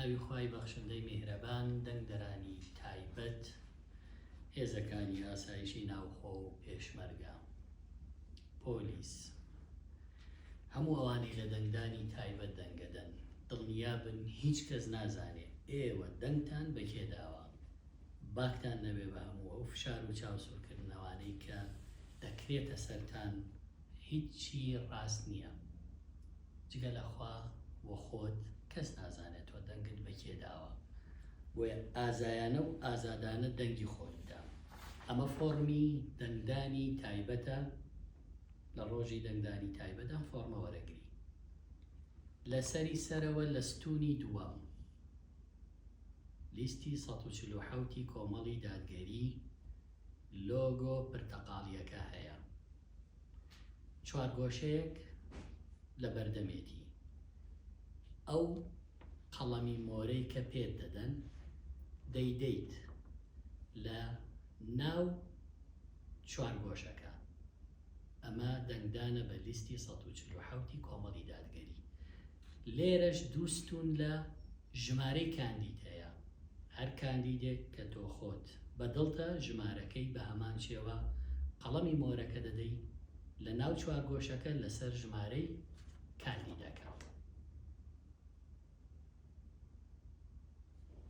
ناوی خوای بەخشندەی میهرەبان دەنگدەرانی تایبەت هێزەکانی ئاسایشی ناوخۆ و پێشمەرگە پۆلیس هەموو ئەوانەی لە دەنگدانی تایبەت دەنگەدەن دڵنیابن هیچ کەس نازانێت ئێوە دەنگتان بەکێداوە باکتان نەبێ بە هەموو ئەو فشار و چاوسورکردنەوانەی کە دەکرێتە سەرتان هیچی ڕاست نییە جگە لەخوا بۆ خۆت کەس نازانێت تۆ دەنگت بەکێداوە بۆیە ئازایانە و ئازادانە دەنگی خۆت بدە ئەمە فۆرمی دەنگدانی تایبەتە لە ڕۆژی دەنگدانی تایبەتە فۆرمە وەرەگری لەسەری سەرەوە لە ستوونی دووەم لیستی 147 کۆمەڵی دادگەری لۆگۆ پرتەقاڵیەکە هەیە چوارگۆشەیەک لە بەردەمێتی ئەو قەڵەمی مۆرەی کە پێت دەدەن دەیدەیت لە ناو چوارگۆشەکە ئەمە دەنگدانە بە لیستی 147 کۆمەڵی دادگەری لێرەش دووستون لە ژمارەی کاندید هەیە هەر کاندیدێک کە تۆ خۆت بەدڵتە ژمارەکەی بە هەمان شێوە قەڵەمی مۆرەکە دەدەی لە ناو چوارگۆشەکە لەسەر ژمارەی